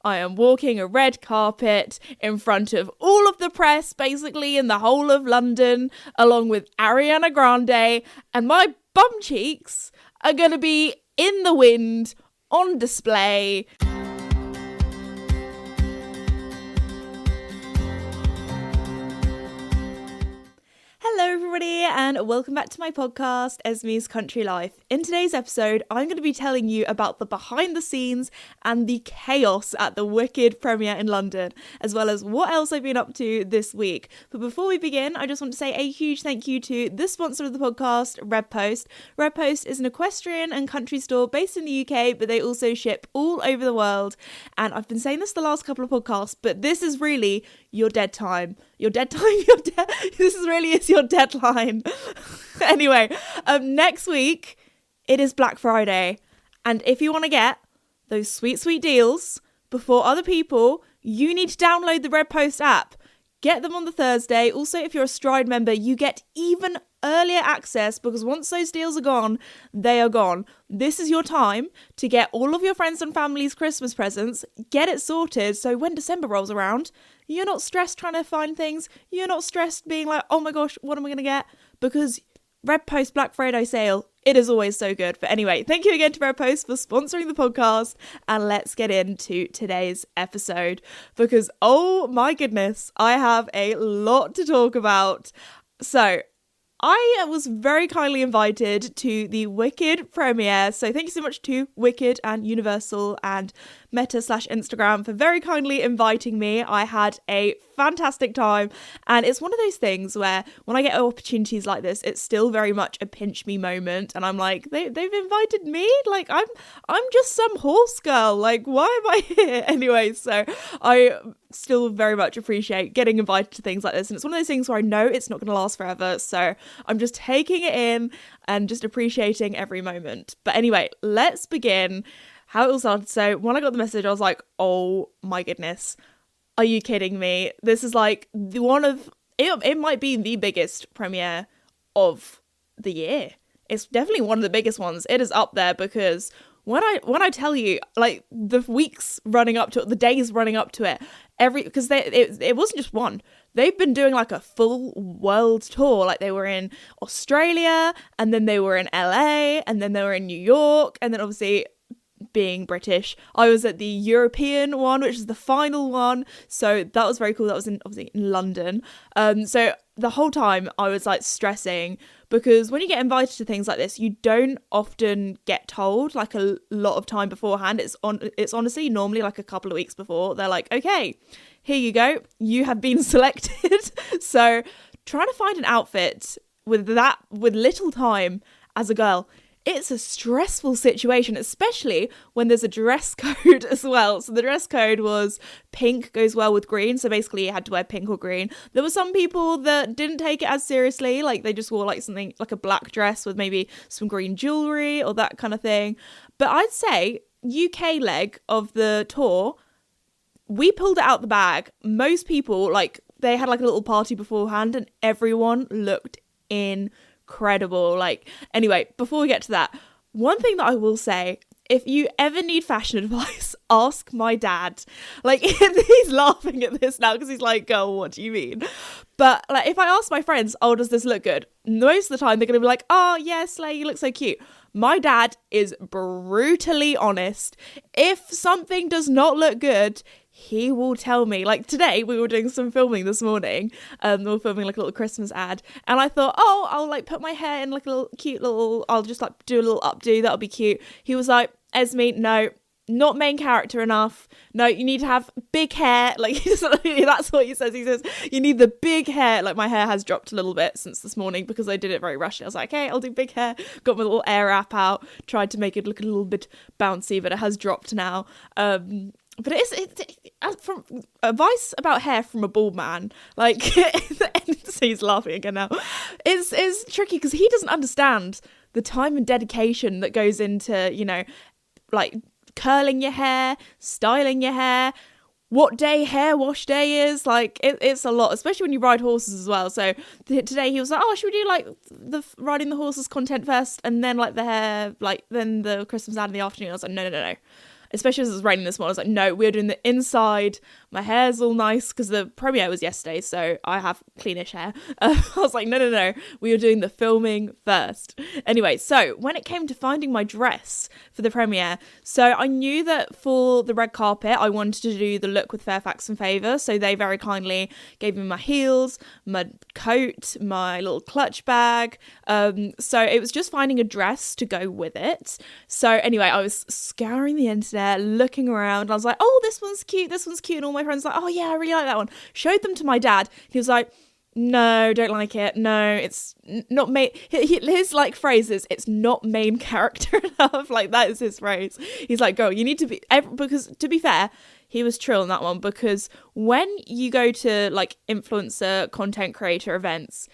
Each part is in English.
I am walking a red carpet in front of all of the press, basically in the whole of London, along with Ariana Grande, and my bum cheeks are going to be in the wind, on display. Hello everybody and welcome back to my podcast, Esme's Country Life. In today's episode, I'm going to be telling you about the behind the scenes and the chaos at the Wicked premiere in London, as well as what else I've been up to this week. But before we begin, I just want to say a huge thank you to the sponsor of the podcast, Red Post. Red Post is an equestrian and country store based in the UK, but they also ship all over the world. And I've been saying this the last couple of podcasts, but this is really your dead time. This really is your deadline. Anyway, next week, it is Black Friday. And if you want to get those sweet, sweet deals before other people, you need to download the Red Post app. Get them on the Thursday. Also, if you're a Stride member, you get even earlier access because once those deals are gone, they are gone. This is your time to get all of your friends and family's Christmas presents, get it sorted so when December rolls around, you're not stressed trying to find things. You're not stressed being like, oh my gosh, what am I going to get? Because Red Post Black Friday sale, it is always so good. But anyway, thank you again to Red Post for sponsoring the podcast. And let's get into today's episode because, oh my goodness, I have a lot to talk about. So I was very kindly invited to the Wicked premiere. So thank you so much to Wicked and Universal and Meta/Instagram for very kindly inviting me. I had a fantastic time. And it's one of those things where when I get opportunities like this, it's still very much a pinch me moment. And I'm like, they've invited me? Like, I'm just some horse girl. Like, why am I here? Anyway, so I still very much appreciate getting invited to things like this. And it's one of those things where I know it's not going to last forever. So I'm just taking it in and just appreciating every moment. But anyway, let's begin how it all started. So when I got the message, I was like, oh my goodness, are you kidding me? This is like it might be the biggest premiere of the year. It's definitely one of the biggest ones. It is up there because when I tell you, like, the weeks running up to it, the days running up to it, because it wasn't just one. They've been doing like a full world tour. Like, they were in Australia, and then they were in LA, and then they were in New York, and then obviously, being British, I was at the European one, which is the final one. So that was very cool. That was obviously in London. So the whole time I was like stressing because when you get invited to things like this, you don't often get told like a lot of time beforehand. It's honestly normally like a couple of weeks before. They're like, okay, here you go. You have been selected. So trying to find an outfit with little time as a girl, it's a stressful situation, especially when there's a dress code as well. So the dress code was pink goes well with green. So basically you had to wear pink or green. There were some people that didn't take it as seriously. Like, they just wore like something like a black dress with maybe some green jewelry or that kind of thing. But I'd say UK leg of the tour, we pulled it out the bag. Most people, like, they had like a little party beforehand and everyone looked incredible. Like, anyway, before we get to that, one thing that I will say, if you ever need fashion advice, ask my dad. Like, he's laughing at this now because he's like, girl, what do you mean? But like, if I ask my friends, oh, does this look good? Most of the time they're gonna be like, oh yeah, Slay, you look so cute. My dad is brutally honest. If something does not look good, he will tell me. Like, today we were doing some filming this morning. We were filming like a little Christmas ad, and I thought, oh, I'll like put my hair in like a little cute little, I'll just like do a little updo, that'll be cute. He was like, Esme, no, not main character enough. No, you need to have big hair. Like, that's what he says. He says, you need the big hair. Like, my hair has dropped a little bit since this morning because I did it very rushed. I was like, okay, I'll do big hair. Got my little air wrap out. Tried to make it look a little bit bouncy, but it has dropped now. But it's from advice about hair from a bald man. Like, he's laughing again now. It's tricky because he doesn't understand the time and dedication that goes into, you know, like curling your hair, styling your hair, what day hair wash day is. Like, it's a lot, especially when you ride horses as well. So today he was like, oh, should we do like the riding the horses content first and then like the hair, like then the Christmas ad in the afternoon? I was like, no. especially as it was raining this morning, I was like, no, we're doing the inside. My hair's all nice because the premiere was yesterday, so I have cleanish hair. I was like, no, we were doing the filming first. Anyway, so when it came to finding my dress for the premiere, so I knew that for the red carpet, I wanted to do the look with Fairfax and Favour, so they very kindly gave me my heels, my coat, my little clutch bag. So it was just finding a dress to go with it. So anyway, I was scouring the internet, looking around, and I was like, oh, this one's cute, and all my friends were like, oh yeah, I really like that one. Showed them to my dad. He was like, no, don't like it. No, it's not main. His like phrase is, it's not main character enough. Like, that is his phrase. He's like, girl, you need to be, because to be fair, he was trill on that one, because when you go to like influencer content creator events,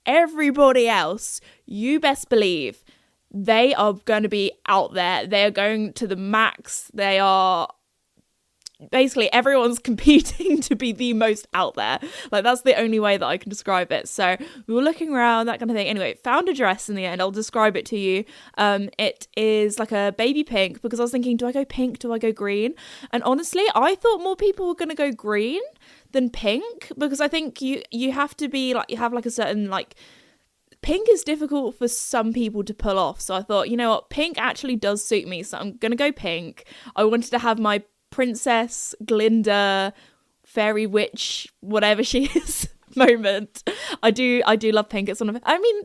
everybody else, you best believe they are going to be out there. They are going to the max. They are basically, everyone's competing to be the most out there. Like, that's the only way that I can describe it. So we were looking around, that kind of thing. Anyway, found a dress in the end. I'll describe it to you. It is like a baby pink, because I was thinking, do I go pink? Do I go green? And honestly, I thought more people were going to go green than pink, because I think you have to be like, you have like a certain like, pink is difficult for some people to pull off. So I thought, you know what, pink actually does suit me, so I'm gonna go pink. I wanted to have my princess Glinda, fairy witch, whatever she is moment. I do love pink. It's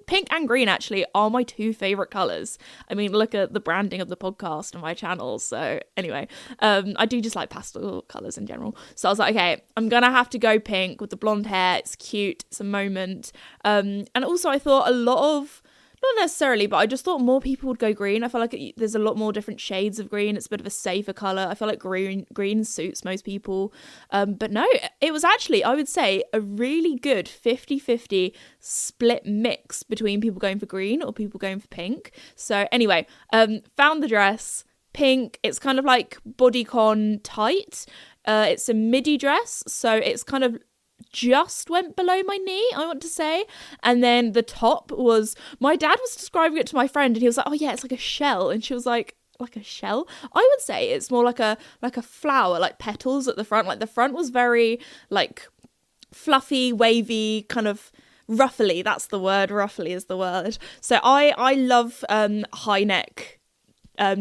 pink and green actually are my two favorite colors. I mean, look at the branding of the podcast and my channel. So anyway, I do just like pastel colors in general. So I was like, okay, I'm gonna have to go pink with the blonde hair. It's cute, it's a moment. And also I thought a lot of, not necessarily, but I just thought more people would go green. I feel like there's a lot more different shades of green. It's a bit of a safer colour. I feel like green suits most people. But no, it was actually, I would say, a really good 50-50 split mix between people going for green or people going for pink. So anyway, found the dress, pink. It's kind of like bodycon tight. It's a midi dress, so it's kind of just went below my knee, I want to say. And then the top was, my dad was describing it to my friend and he was like, oh yeah, it's like a shell. And she was like a shell? I would say it's more like a flower, like petals at the front. Like the front was very like fluffy, wavy, kind of ruffly. That's the word. Ruffly is the word. So I love high neck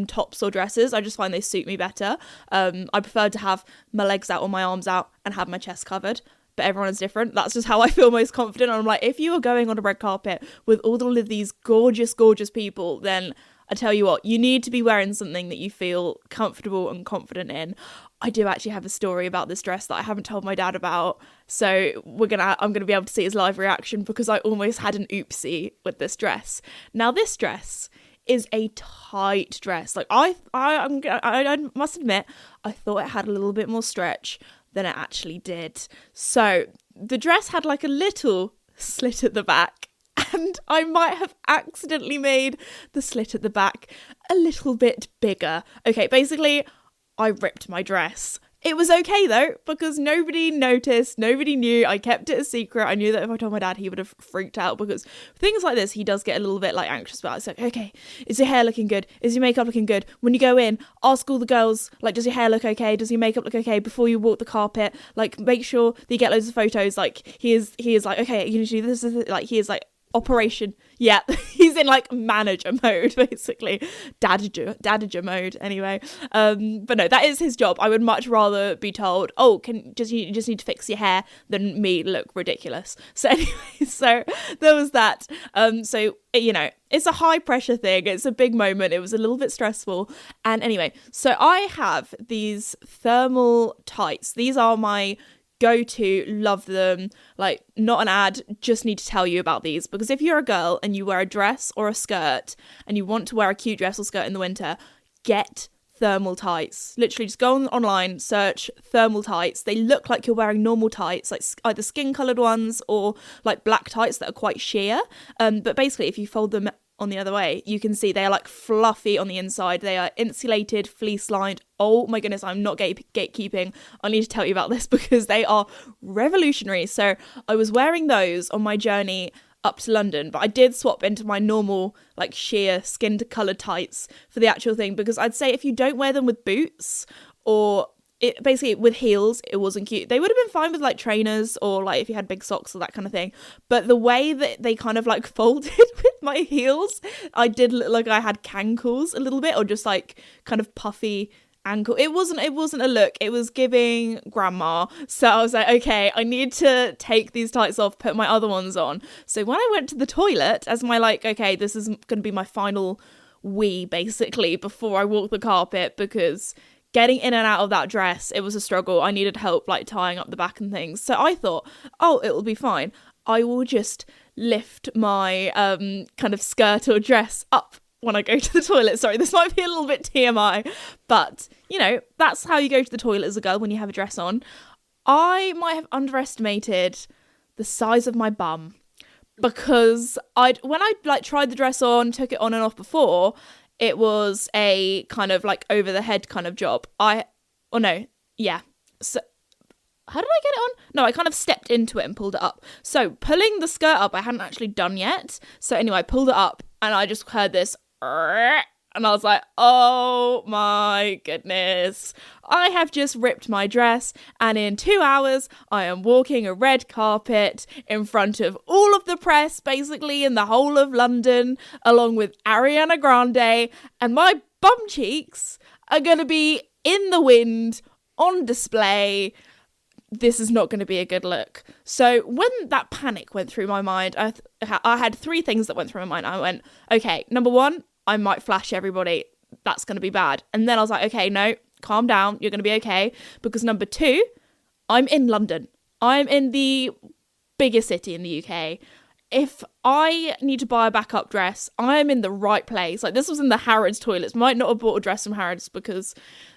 tops or dresses. I just find they suit me better. I prefer to have my legs out or my arms out and have my chest covered. But everyone is different. That's just how I feel most confident. And I'm like, if you are going on a red carpet with all of these gorgeous, gorgeous people, then I tell you what, you need to be wearing something that you feel comfortable and confident in. I do actually have a story about this dress that I haven't told my dad about. So I'm gonna be able to see his live reaction, because I almost had an oopsie with this dress. Now this dress is a tight dress. Like I must admit, I thought it had a little bit more stretch than it actually did. So the dress had like a little slit at the back, and I might have accidentally made the slit at the back a little bit bigger. Okay, basically I ripped my dress. It was okay though, because nobody noticed, nobody knew. I kept it a secret. I knew that if I told my dad, he would have freaked out, because things like this, he does get a little bit like anxious about. It's like, okay, is your hair looking good? Is your makeup looking good? When you go in, ask all the girls, like, does your hair look okay? Does your makeup look okay before you walk the carpet? Like, make sure that you get loads of photos. Like, he is like, okay, you need to do this. Like, he is like, operation. Yeah, he's in like manager mode, basically. Dadager mode, anyway. But no, that is his job. I would much rather be told, oh, you just need to fix your hair, than me look ridiculous. So anyway, so there was that. So, you know, it's a high pressure thing. It's a big moment. It was a little bit stressful. And anyway, so I have these thermal tights. These are my go-to, love them, like, not an ad, just need to tell you about these, because if you're a girl and you wear a dress or a skirt and you want to wear a cute dress or skirt in the winter, get thermal tights. Literally just go online, search thermal tights. They look like you're wearing normal tights, like either skin coloured ones or like black tights that are quite sheer, but basically if you fold them on the other way, you can see they are like fluffy on the inside. They are insulated, fleece lined. Oh my goodness, I'm not gatekeeping. I need to tell you about this because they are revolutionary. So I was wearing those on my journey up to London, but I did swap into my normal like sheer skin coloured tights for the actual thing, because I'd say if you don't wear them with boots or it basically with heels, it wasn't cute. They would have been fine with like trainers or like if you had big socks or that kind of thing, but the way that they kind of like folded with my heels, I did look like I had cankles a little bit, or just like kind of puffy ankle. It wasn't a look, it was giving grandma. So I was like, okay, I need to take these tights off, put my other ones on. So when I went to the toilet as my like, okay, this is going to be my final wee basically before I walk the carpet, because getting in and out of that dress, it was a struggle. I needed help like tying up the back and things. So I thought, oh, it'll be fine, I will just lift my kind of skirt or dress up when I go to the toilet. Sorry, this might be a little bit TMI, but you know, that's how you go to the toilet as a girl when you have a dress on. I might have underestimated the size of my bum, because when I like tried the dress on, took it on and off before, it was a kind of like over the head kind of job. So how did I get it on? No, I kind of stepped into it and pulled it up. So pulling the skirt up, I hadn't actually done yet. So anyway, I pulled it up and I just heard this, and I was like, oh my goodness, I have just ripped my dress, and in 2 hours I am walking a red carpet in front of all of the press, basically in the whole of London, along with Ariana Grande, and my bum cheeks are going to be in the wind, on display. This is not going to be a good look. So when that panic went through my mind, I had three things that went through my mind. I went, okay, number one, I might flash everybody. That's going to be bad. And then I was like, okay, no, calm down. You're going to be okay. Because number two, I'm in London. I'm in the biggest city in the UK. If I need to buy a backup dress, I am in the right place. Like, this was in the Harrods toilets. Might not have bought a dress from Harrods because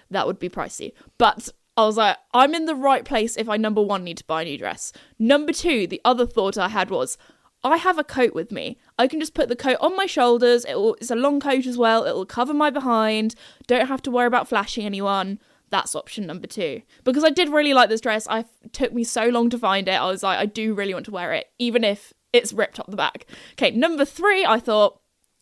that would be pricey. But I was like, I'm in the right place if I, number one, need to buy a new dress. Number two, the other thought I had was, I have a coat with me. I can just put the coat on my shoulders. It's a long coat as well. It will cover my behind. Don't have to worry about flashing anyone. That's option number two. Because I did really like this dress. It took me so long to find it. I was like, I do really want to wear it, even if it's ripped up the back. Okay, number three, I thought,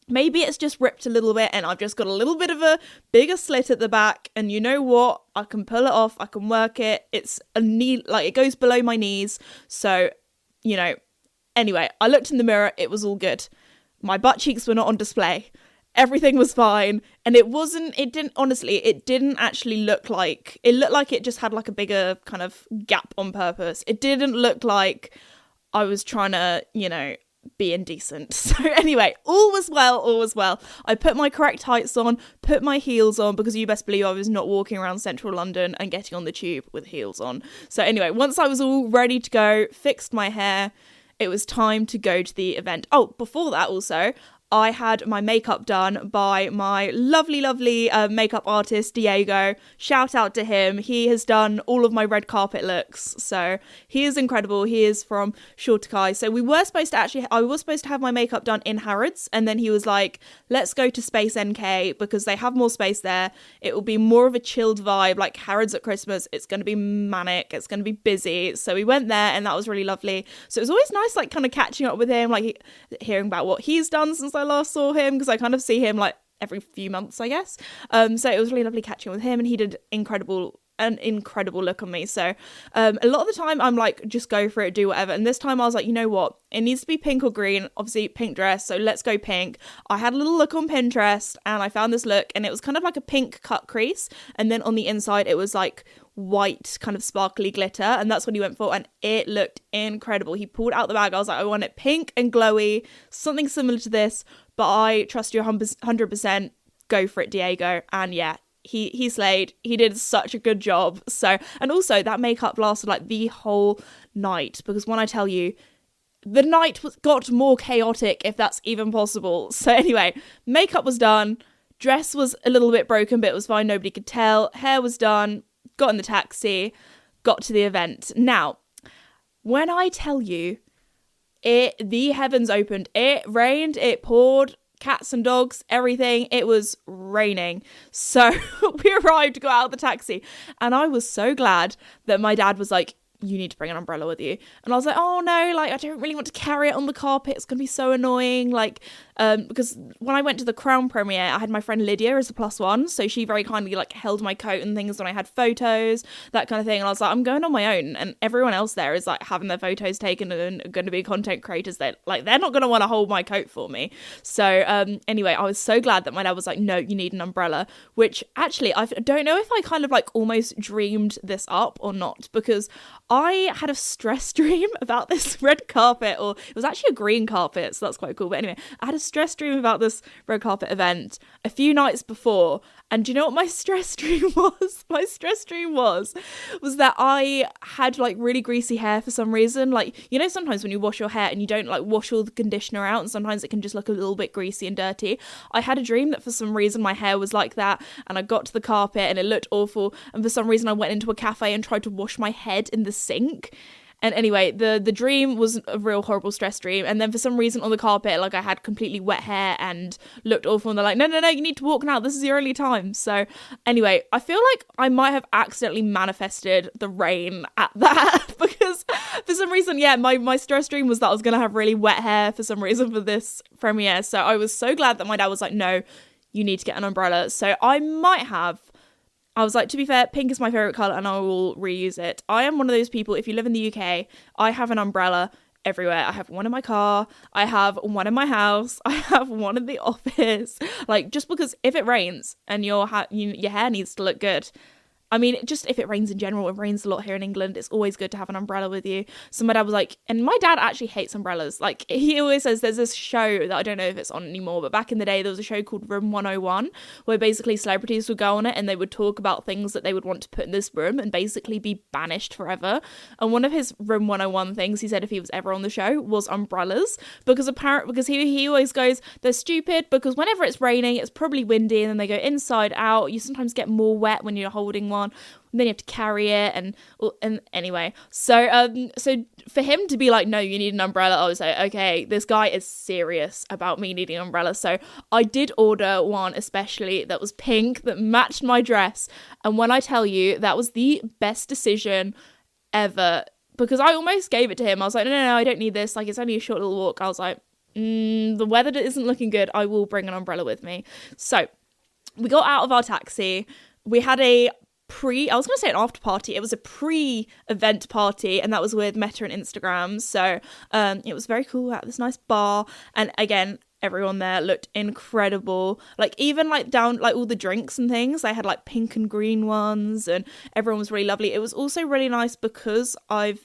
maybe it's just ripped a little bit and I've just got a little bit of a bigger slit at the back, and you know what? I can pull it off. I can work it. It's a knee, like it goes below my knees. So, you know, anyway, I looked in the mirror. It was all good. My butt cheeks were not on display. Everything was fine. And it didn't actually look like, it looked like it just had like a bigger kind of gap on purpose. It didn't look like I was trying to, you know, be indecent. So anyway, all was well. I put my correct tights on, put my heels on, because you best believe I was not walking around central London and getting on the tube with heels on. So anyway, once I was all ready to go, fixed my hair, it was time to go to the event. Oh, before that also, I had my makeup done by my lovely makeup artist, Diego. Shout out to him. He has done all of my red carpet looks. So he is incredible. He is from Shortakai. So I was supposed to have my makeup done in Harrods. And then he was like, let's go to Space NK because they have more space there. It will be more of a chilled vibe, like Harrods at Christmas. It's going to be manic. It's going to be busy. So we went there and that was really lovely. So it was always nice, like kind of catching up with him, like hearing about what he's done since I last saw him, because I kind of see him like every few months, I guess. So it was really lovely catching up with him, and he did an incredible look on me. So a lot of the time I'm like, just go for it, do whatever. And this time I was like, you know what? It needs to be pink or green. Obviously pink dress, so let's go pink. I had a little look on Pinterest and I found this look, and it was kind of like a pink cut crease, and then on the inside it was like white kind of sparkly glitter, and that's what he went for, and it looked incredible. He pulled out the bag. I was like, I want it pink and glowy, something similar to this, but I trust you 100%. Go for it, Diego. And yeah, he slayed. He did such a good job. So, and also that makeup lasted like the whole night, because when I tell you, the night got more chaotic, if that's even possible. So anyway, makeup was done, dress was a little bit broken, but it was fine, nobody could tell. Hair was done, got in the taxi, got to the event. Now, when I tell you, the heavens opened, it rained, it poured, cats and dogs, everything. It was raining. So we arrived, got out of the taxi, and I was so glad that my dad was like, you need to bring an umbrella with you. And I was like, oh no, like I don't really want to carry it on the carpet, it's gonna be so annoying, like because when I went to the Crown premiere, I had my friend Lydia as a +1, so she very kindly like held my coat and things when I had photos, that kind of thing. And I was like, I'm going on my own, and everyone else there is like having their photos taken and going to be content creators. They're not going to want to hold my coat for me. So anyway, I was so glad that my dad was like, no, you need an umbrella, which actually I don't know if I kind of like almost dreamed this up or not, because I had a stress dream about this red carpet, or it was actually a green carpet, so that's quite cool. But anyway, I had a stress dream about this red carpet event a few nights before, and do you know what my stress dream was? My stress dream was that I had like really greasy hair for some reason. Like, you know, sometimes when you wash your hair and you don't like wash all the conditioner out, and sometimes it can just look a little bit greasy and dirty. I had a dream that for some reason my hair was like that, and I got to the carpet and it looked awful, and for some reason I went into a cafe and tried to wash my head in the sink. And anyway, the dream was a real horrible stress dream. And then for some reason on the carpet, like I had completely wet hair and looked awful. And they're like, no, you need to walk now. This is your only time. So anyway, I feel like I might have accidentally manifested the rain at that because for some reason, yeah, my stress dream was that I was going to have really wet hair for some reason for this premiere. So I was so glad that my dad was like, no, you need to get an umbrella. So I was like, to be fair, pink is my favourite colour and I will reuse it. I am one of those people, if you live in the UK, I have an umbrella everywhere. I have one in my car, I have one in my house, I have one in the office. Like, just because if it rains and your hair needs to look good, I mean, just if it rains in general, it rains a lot here in England, it's always good to have an umbrella with you. So my dad was like, and my dad actually hates umbrellas. Like, he always says there's this show that I don't know if it's on anymore, but back in the day there was a show called Room 101 where basically celebrities would go on it and they would talk about things that they would want to put in this room and basically be banished forever. And one of his Room 101 things he said if he was ever on the show was umbrellas, because he always goes, they're stupid because whenever it's raining it's probably windy and then they go inside out. You sometimes get more wet when you're holding one. And then you have to carry it, and anyway, so for him to be like, no, you need an umbrella, I was like, okay, this guy is serious about me needing an umbrella. So I did order one, especially that was pink, that matched my dress, and when I tell you, that was the best decision ever, because I almost gave it to him. I was like, no, I don't need this, like it's only a short little walk. I was like, the weather isn't looking good, I will bring an umbrella with me. So we got out of our taxi, we had I was going to say an after party. It was a pre-event party, and that was with Meta and Instagram. So it was very cool at this nice bar. And again, everyone there looked incredible. Like, even like down like all the drinks and things, they had like pink and green ones, and everyone was really lovely. It was also really nice because I'm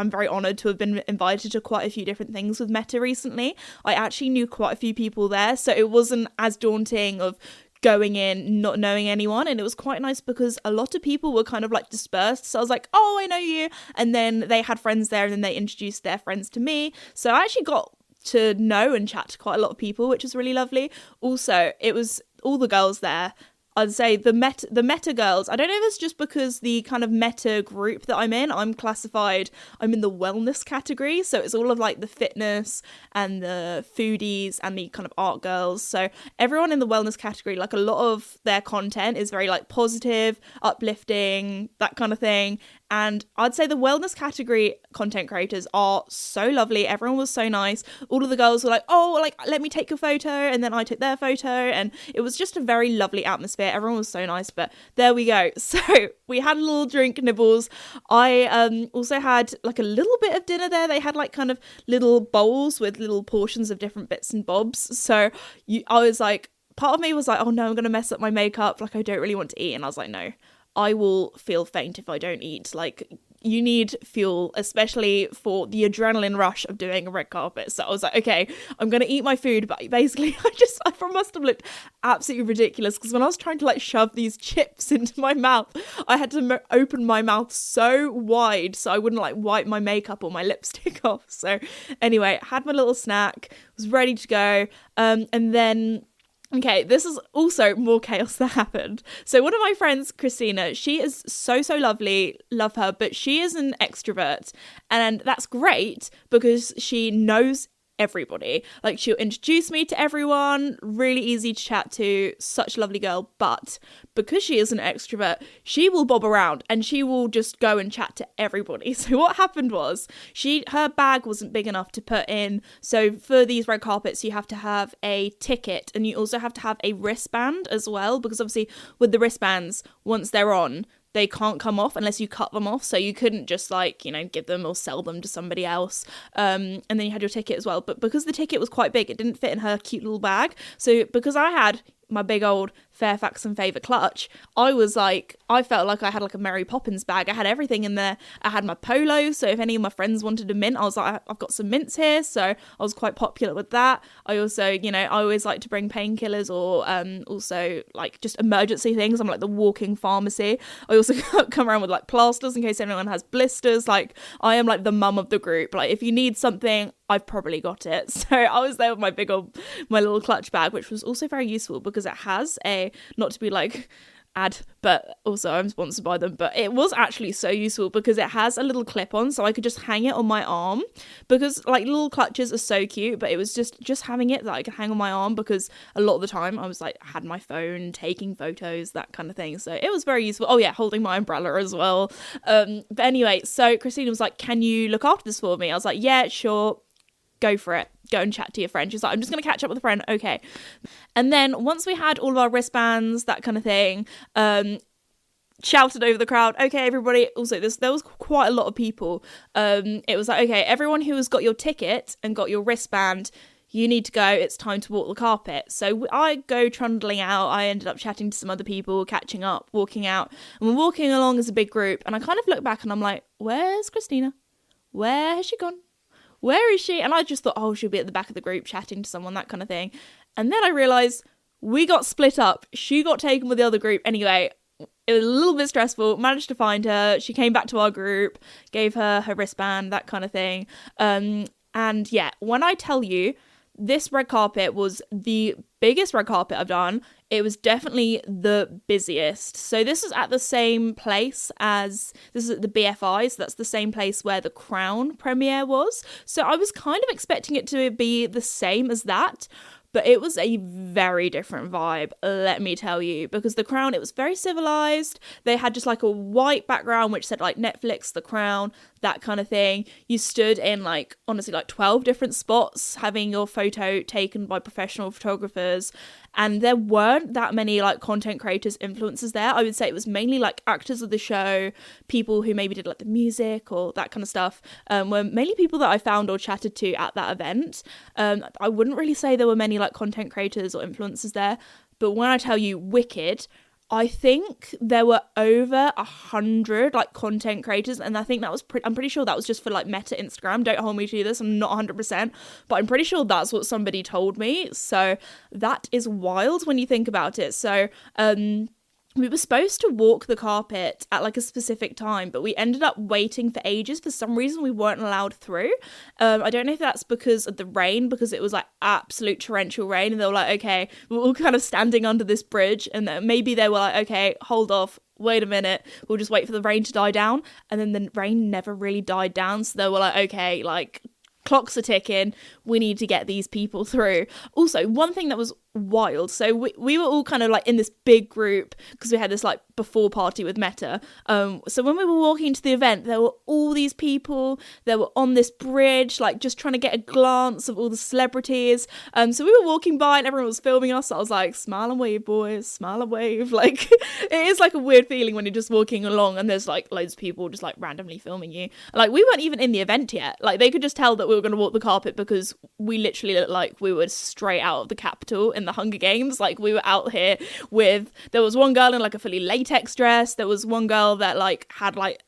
very honoured to have been invited to quite a few different things with Meta recently. I actually knew quite a few people there, so it wasn't as daunting of going in not knowing anyone, and it was quite nice because a lot of people were kind of like dispersed. So I was like, oh, I know you, and then they had friends there and then they introduced their friends to me, so I actually got to know and chat to quite a lot of people, which was really lovely. Also, it was all the girls there. I'd say the meta girls, I don't know if it's just because the kind of meta group that I'm in the wellness category, so it's all of like the fitness and the foodies and the kind of art girls. So everyone in the wellness category, like a lot of their content is very like positive, uplifting, that kind of thing. And I'd say the wellness category content creators are so lovely. Everyone was so nice. All of the girls were like, oh, like, let me take your photo. And then I took their photo. And it was just a very lovely atmosphere. Everyone was so nice. But there we go. So we had a little drink nibbles. I also had like a little bit of dinner there. They had like kind of little bowls with little portions of different bits and bobs. So I was like, part of me was like, oh no, I'm going to mess up my makeup. Like, I don't really want to eat. And I was like, no, I will feel faint if I don't eat. Like, you need fuel, especially for the adrenaline rush of doing a red carpet. So I was like, okay, I'm going to eat my food. But basically, I must have looked absolutely ridiculous, because when I was trying to like shove these chips into my mouth, I had to open my mouth so wide so I wouldn't like wipe my makeup or my lipstick off. So anyway, had my little snack, was ready to go. And then, okay, this is also more chaos that happened. So one of my friends, Christina, she is so lovely, love her, but she is an extrovert, and that's great because she knows everybody. Like, she'll introduce me to everyone, really easy to chat to, such a lovely girl. But because she is an extrovert, she will bob around and she will just go and chat to everybody. So what happened was, her bag wasn't big enough to put in. So for these red carpets, you have to have a ticket, and you also have to have a wristband as well, because obviously with the wristbands, once they're on, they can't come off unless you cut them off. So you couldn't just like, give them or sell them to somebody else. And then you had your ticket as well. But because the ticket was quite big, it didn't fit in her cute little bag. So because I had my big old Fairfax and Favour clutch, I felt like I had like a Mary Poppins bag. I had everything in there. I had my polo, so if any of my friends wanted a mint, I was like, I've got some mints here. So I was quite popular with that. I also, I always like to bring painkillers or also like just emergency things. I'm like the walking pharmacy. I also come around with like plasters in case anyone has blisters. Like, I am like the mum of the group. Like, if you need something, I've probably got it. So I was there with my little clutch bag, which was also very useful because it has not to be like but also I'm sponsored by them, but it was actually so useful because it has a little clip on, so I could just hang it on my arm, because like little clutches are so cute, but it was just having it that I could hang on my arm, because a lot of the time I was like, had my phone taking photos, that kind of thing. So it was very useful. Oh yeah, holding my umbrella as well. But anyway, so Christina was like, can you look after this for me? I was like, yeah, sure, go for it. Go and chat to your friend. She's like, I'm just going to catch up with a friend. Okay. And then once we had all of our wristbands, that kind of thing, shouted over the crowd, okay, everybody. Also, there was quite a lot of people. It was like, okay, everyone who has got your ticket and got your wristband, you need to go. It's time to walk the carpet. So I go trundling out. I ended up chatting to some other people, catching up, walking out. And we're walking along as a big group. And I kind of look back and I'm like, where's Christina? Where has she gone? Where is she? And I just thought, oh, she'll be at the back of the group chatting to someone, that kind of thing. And then I realised we got split up. She got taken with the other group. Anyway, it was a little bit stressful. Managed to find her. She came back to our group, gave her wristband, that kind of thing. And yeah, when I tell you, this red carpet was the biggest red carpet I've done. It was definitely the busiest. So this is at the same place this is at the BFI, so that's the same place where the Crown premiere was. So I was kind of expecting it to be the same as that, but it was a very different vibe, let me tell you, because the Crown, it was very civilized. They had just like a white background which said like Netflix, the Crown, that kind of thing. You stood in like, honestly, like 12 different spots having your photo taken by professional photographers. And there weren't that many like content creators, influencers there. I would say it was mainly like actors of the show, people who maybe did like the music or that kind of stuff, were mainly people that I found or chatted to at that event. I wouldn't really say there were many like content creators or influencers there, but when I tell you wicked, I think there were over 100 like content creators, and I think that was I'm pretty sure that was just for like Meta Instagram. Don't hold me to this, I'm not 100%, but I'm pretty sure that's what somebody told me. So that is wild when you think about it. So we were supposed to walk the carpet at like a specific time, but we ended up waiting for ages. For some reason, we weren't allowed through. I don't know if that's because of the rain, because it was like absolute torrential rain, and they were like, okay, we're all kind of standing under this bridge, and then maybe they were like, okay, hold off, wait a minute, we'll just wait for the rain to die down. And then the rain never really died down, so they were like, okay, like, clocks are ticking, we need to get these people through. Also, one thing that was wild, so we were all kind of like in this big group because we had this like before party with Meta. So when we were walking to the event, there were all these people that were on this bridge, like just trying to get a glance of all the celebrities. So we were walking by and everyone was filming us. So I was like, smile and wave, boys, smile and wave. Like, it is like a weird feeling when you're just walking along and there's like loads of people just like randomly filming you. Like, we weren't even in the event yet. Like, they could just tell that we were going to walk the carpet because we literally looked like we were straight out of the Capitol in the Hunger Games. Like, we were out here with, there was one girl in like a fully latex dress, there was one girl that like had like,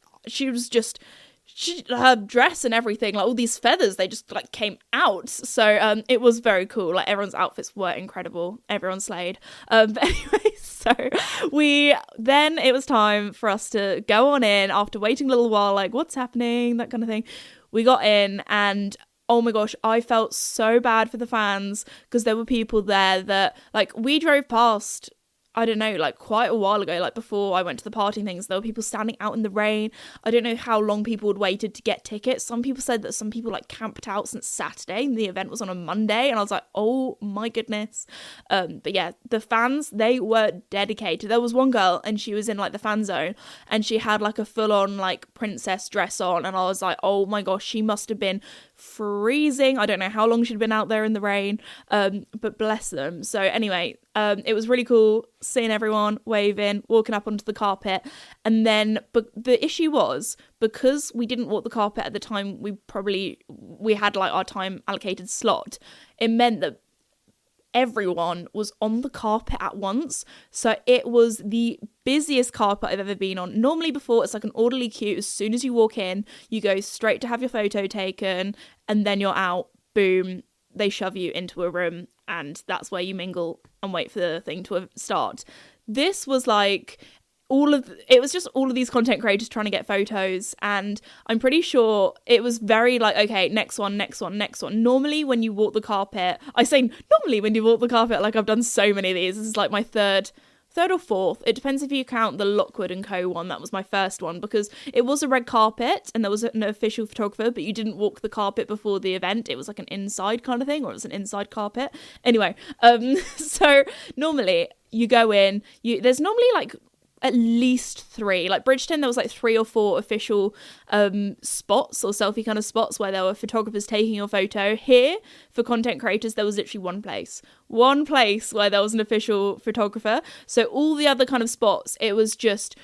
her dress and everything, like all these feathers, they just like came out. So it was very cool. Like, everyone's outfits were incredible, everyone slayed. But anyway, so it was time for us to go on in after waiting a little while, like, what's happening, that kind of thing. We got in, and oh my gosh, I felt so bad for the fans because there were people there that, like, we drove past I don't know, like quite a while ago, like before I went to the party and things, there were people standing out in the rain. I don't know how long people had waited to get tickets. Some people said that some people like camped out since Saturday and the event was on a Monday, and I was like, oh my goodness. But yeah, the fans, they were dedicated. There was one girl and she was in like the fan zone and she had like a full-on like princess dress on, and I was like, oh my gosh, she must have been freezing. I don't know how long she'd been out there in the rain, but bless them. So anyway, it was really cool seeing everyone waving, walking up onto the carpet. And then but the issue was, because we didn't walk the carpet at the time we had like our time allocated slot, it meant that everyone was on the carpet at once. So it was the busiest carpet I've ever been on. Normally before, it's like an orderly queue. As soon as you walk in, you go straight to have your photo taken, and then you're out. Boom, they shove you into a room, and that's where you mingle and wait for the thing to start. This was like it was just all of these content creators trying to get photos, and I'm pretty sure it was very like, okay, next one. Normally when you walk the carpet, like I've done so many of these, this is like my third or fourth, it depends if you count the Lockwood and Co one. That was my first one, because it was a red carpet and there was an official photographer, but you didn't walk the carpet before the event. It was like an inside kind of thing, or it was an inside carpet anyway. So normally you go in, there's normally like at least 3, like Bridgeton, there was like 3 or 4 official spots or selfie kind of spots where there were photographers taking your photo. Here, for content creators, there was literally one place where there was an official photographer. So all the other kind of spots, it was just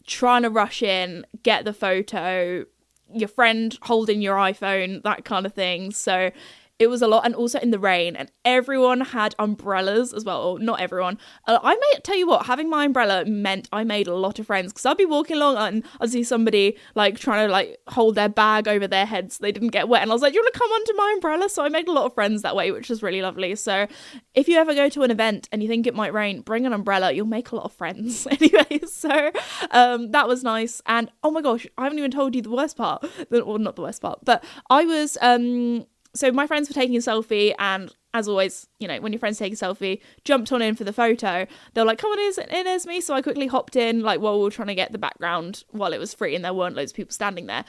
trying to rush in, get the photo, your friend holding your iPhone, that kind of thing. So it was a lot, and also in the rain, and everyone had umbrellas as well. Or not everyone. I may tell you what, having my umbrella meant I made a lot of friends, because I'd be walking along and I'd see somebody like trying to like hold their bag over their heads so they didn't get wet, and I was like, do you want to come onto my umbrella? So I made a lot of friends that way, which was really lovely. So if you ever go to an event and you think it might rain, bring an umbrella, you'll make a lot of friends. Anyway, so that was nice. And oh my gosh, I haven't even told you the worst part. Well, not the worst part, but I was so my friends were taking a selfie, and as always, you know, when your friends take a selfie, jumped on in for the photo. They were like, come on in, Esme. So I quickly hopped in, like, while we were trying to get the background while it was free and there weren't loads of people standing there.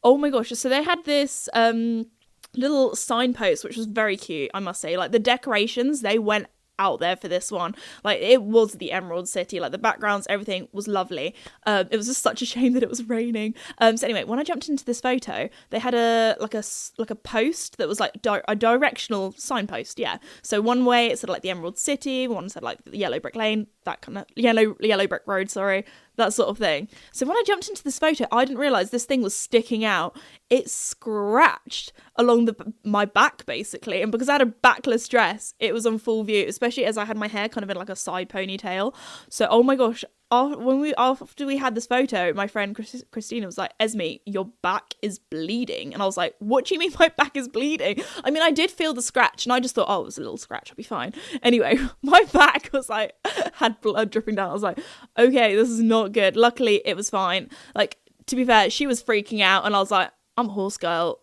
Oh my gosh. So they had this little signpost, which was very cute, I must say. Like, the decorations, they went out there for this one. Like, it was the Emerald City, like the backgrounds, everything was lovely. It was just such a shame that it was raining. So anyway, when I jumped into this photo, they had a post that was like a directional signpost. Yeah, so one way it said like the Emerald City, one said like the Yellow Brick Lane, that kind of yellow brick road, sorry, that sort of thing. So when I jumped into this photo, I didn't realize this thing was sticking out. It scratched along my back, basically, and because I had a backless dress, it was on full view, especially as I had my hair kind of in like a side ponytail. So oh my gosh, after we had this photo, my friend Christina was like, Esme, your back is bleeding. And I was like, what do you mean my back is bleeding? I mean, I did feel the scratch, and I just thought, oh, it was a little scratch, I'll be fine. Anyway, my back was like, had blood dripping down. I was like, okay, this is not good. Luckily it was fine. Like, to be fair, she was freaking out, and I was like, I'm a horse girl,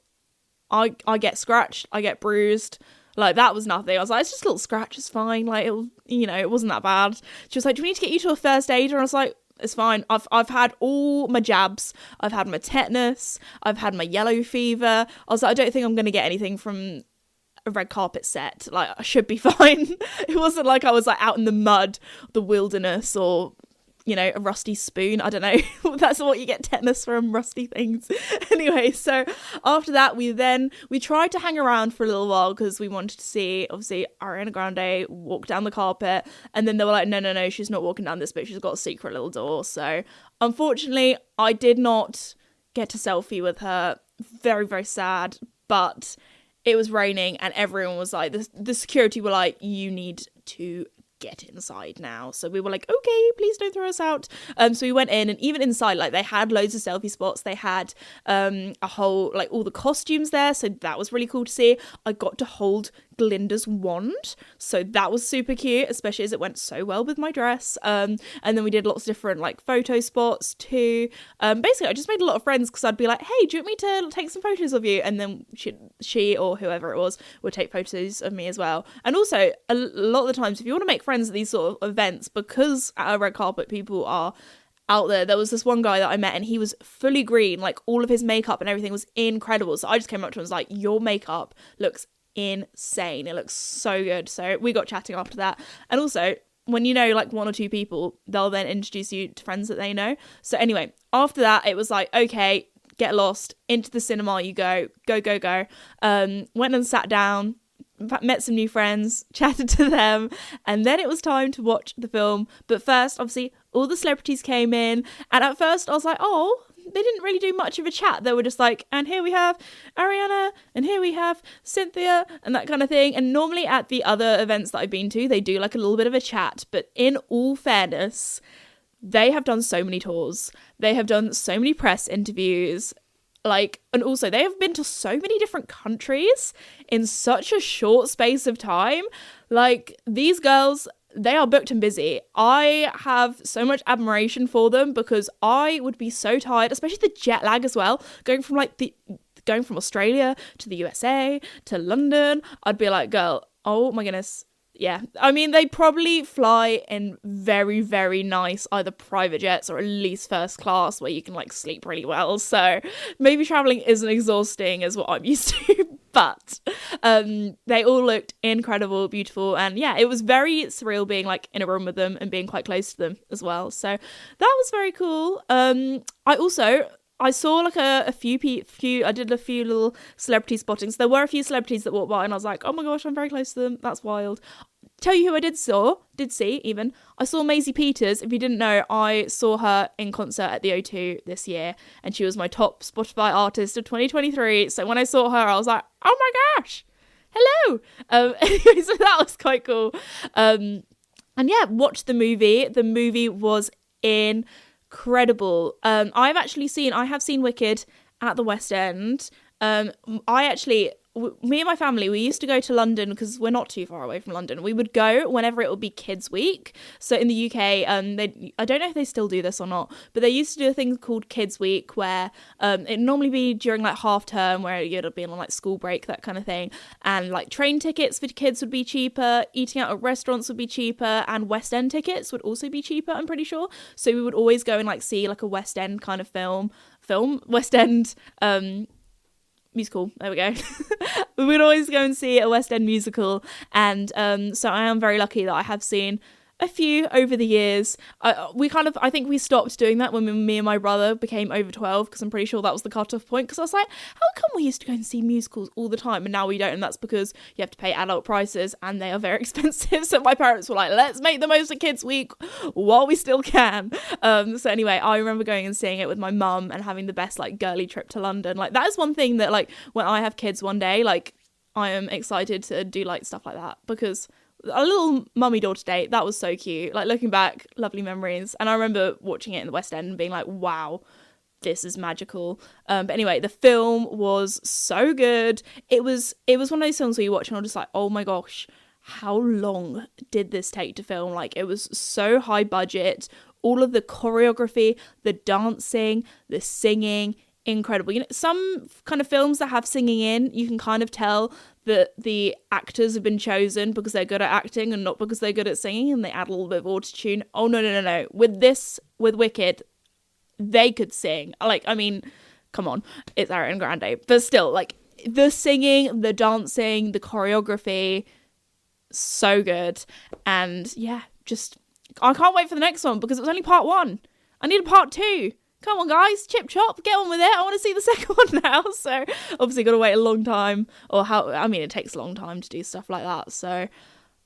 I get scratched, I get bruised. Like, that was nothing. I was like, it's just a little scratch, it's fine. Like, it wasn't that bad. She was like, do we need to get you to a first aider? And I was like, it's fine. I've had all my jabs. I've had my tetanus. I've had my yellow fever. I was like, I don't think I'm going to get anything from a red carpet set. Like, I should be fine. It wasn't like I was like out in the mud, the wilderness, or a rusty spoon. I don't know. That's what you get tetanus from, rusty things. Anyway, so after that, we tried to hang around for a little while because we wanted to see, obviously, Ariana Grande walk down the carpet. And then they were like, no, she's not walking down this bit. She's got a secret little door. So unfortunately, I did not get to selfie with her. Very, very sad. But it was raining and everyone was like, the security were like, you need to get inside now. So we were like, okay, please don't throw us out. So we went in, and even inside, like, they had loads of selfie spots. They had a whole, like, all the costumes there, so that was really cool to see. I got to hold Glinda's wand, so that was super cute, especially as it went so well with my dress. And then we did lots of different like photo spots too. Basically I just made a lot of friends because I'd be like, hey, do you want me to take some photos of you? And then she or whoever it was would take photos of me as well. And also a lot of the times, if you want to make friends at these sort of events, because at a red carpet people are out there was this one guy that I met and he was fully green, like all of his makeup and everything was incredible. So I just came up to him and was like, your makeup looks insane, it looks so good. So we got chatting after that. And also, when you know like one or two people, they'll then introduce you to friends that they know. So anyway, after that it was like, okay, get lost, into the cinema you go. Went and sat down, met some new friends, chatted to them, and then it was time to watch the film. But first, obviously, all the celebrities came in, and at first I was like, oh, they didn't really do much of a chat. They were just like, and here we have Ariana, and here we have Cynthia, and that kind of thing. And normally at the other events that I've been to, they do like a little bit of a chat. But in all fairness, they have done so many tours. They have done so many press interviews. Like, and also they have been to so many different countries in such a short space of time. Like, these girls, they are booked and busy. I have so much admiration for them because I would be so tired, especially the jet lag as well, going from Australia to the USA to London. I'd be like, girl, oh my goodness. Yeah, I mean, they probably fly in very, very nice either private jets or at least first class where you can like sleep really well. So maybe traveling isn't exhausting as what I'm used to, but they all looked incredible, beautiful. And yeah, it was very surreal being like in a room with them and being quite close to them as well. So that was very cool. I saw like a few I did a few little celebrity spottings. There were a few celebrities that walked by and I was like, oh my gosh, I'm very close to them. That's wild. Tell you who I did see even. I saw Maisie Peters. If you didn't know, I saw her in concert at the O2 this year and she was my top Spotify artist of 2023. So when I saw her, I was like, oh my gosh, hello. Anyway, so that was quite cool. And yeah, watched the movie. The movie was incredible. I have seen Wicked at the West End. Me and my family, we used to go to London because we're not too far away from London. We would go whenever it would be Kids Week. So in the UK, I don't know if they still do this or not, but they used to do a thing called Kids Week where it'd normally be during like half term where you'd be on like school break, that kind of thing. And like train tickets for kids would be cheaper, eating out at restaurants would be cheaper, and West End tickets would also be cheaper, I'm pretty sure. So we would always go and like see like a West End kind of West End musical, there we go. We would always go and see a West End musical, and so I am very lucky that I have seen a few over the years. I think we stopped doing that when me and my brother became over 12, because I'm pretty sure that was the cutoff point, because I was like, how come we used to go and see musicals all the time and now we don't? And that's because you have to pay adult prices and they are very expensive. So my parents were like, let's make the most of Kids Week while we still can. So anyway, I remember going and seeing it with my mum and having the best like girly trip to London. Like, that is one thing that like when I have kids one day, like I am excited to do like stuff like that, because a little mummy daughter date, that was so cute. Like, looking back, lovely memories. And I remember watching it in the West End and being like, wow, this is magical. But anyway, the film was so good. It was one of those films where you watch and I'm just like, oh my gosh, how long did this take to film? Like, it was so high budget. All of the choreography, the dancing, the singing, incredible. You know, some kind of films that have singing in, you can kind of tell that the actors have been chosen because they're good at acting and not because they're good at singing, and they add a little bit of autotune. Oh no. With Wicked, they could sing. Like, I mean, come on, it's Ariana Grande, but still, like, the singing, the dancing, the choreography, so good. And yeah, just I can't wait for the next one because it was only part 1. I need a part 2. Come on, guys, chip chop, get on with it. I want to see the second one now. So obviously got to wait a long time, it takes a long time to do stuff like that. So,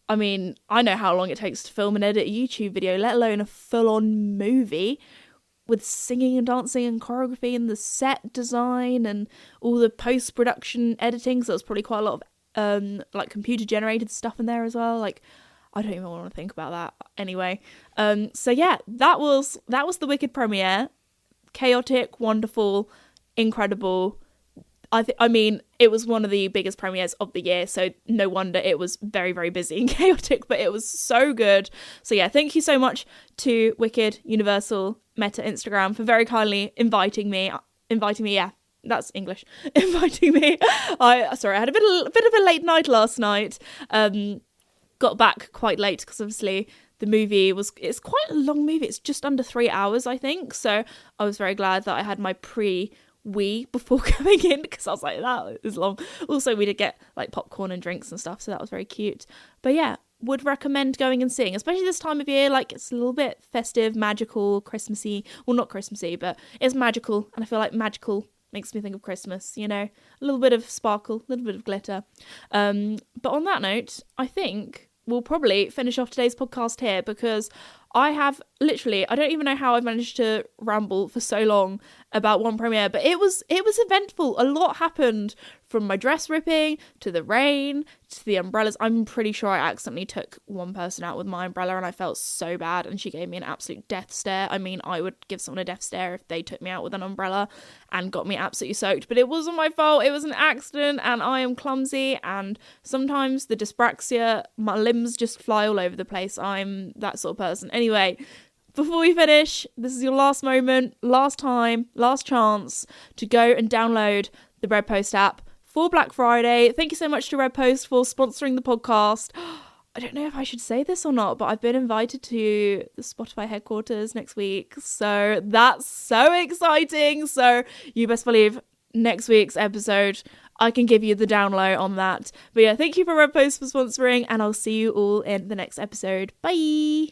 I mean, I know how long it takes to film and edit a YouTube video, let alone a full-on movie with singing and dancing and choreography and the set design and all the post-production editing. So there's probably quite a lot of like computer-generated stuff in there as well. Like, I don't even want to think about that. Anyway, so yeah, that was the Wicked premiere. Chaotic, wonderful, incredible. I mean, it was one of the biggest premieres of the year, so no wonder it was very, very busy and chaotic, but it was so good. So yeah, thank you so much to Wicked, Universal, Meta, Instagram for very kindly inviting me, yeah, that's English, inviting me. I had a bit of a late night last night. Got back quite late because obviously the movie it's quite a long movie. It's just under 3 hours, I think. So I was very glad that I had my pre-wee before coming in, because I was like, that is long. Also, we did get like popcorn and drinks and stuff, so that was very cute. But yeah, would recommend going and seeing, especially this time of year. Like, it's a little bit festive, magical, Christmassy. Well, not Christmassy, but it's magical, and I feel like magical makes me think of Christmas, you know, a little bit of sparkle, a little bit of glitter. But on that note, I think we'll probably finish off today's podcast here, because I have literally, I don't even know how I've managed to ramble for so long about one premiere, but it was eventful. A lot happened, from my dress ripping to the rain to the umbrellas. I'm pretty sure I accidentally took one person out with my umbrella, and I felt so bad, and she gave me an absolute death stare. I mean, I would give someone a death stare if they took me out with an umbrella and got me absolutely soaked, but it wasn't my fault. It was an accident, and I am clumsy, and sometimes the dyspraxia, my limbs just fly all over the place. I'm that sort of person. Anyway, before we finish, this is your last moment, last time, last chance to go and download the Red Post app for Black Friday. Thank you so much to Red Post for sponsoring the podcast. I don't know if I should say this or not, but I've been invited to the Spotify headquarters next week, so that's so exciting. So you best believe next week's episode I can give you the download on that. But yeah, thank you for Red Post for sponsoring, and I'll see you all in the next episode. Bye.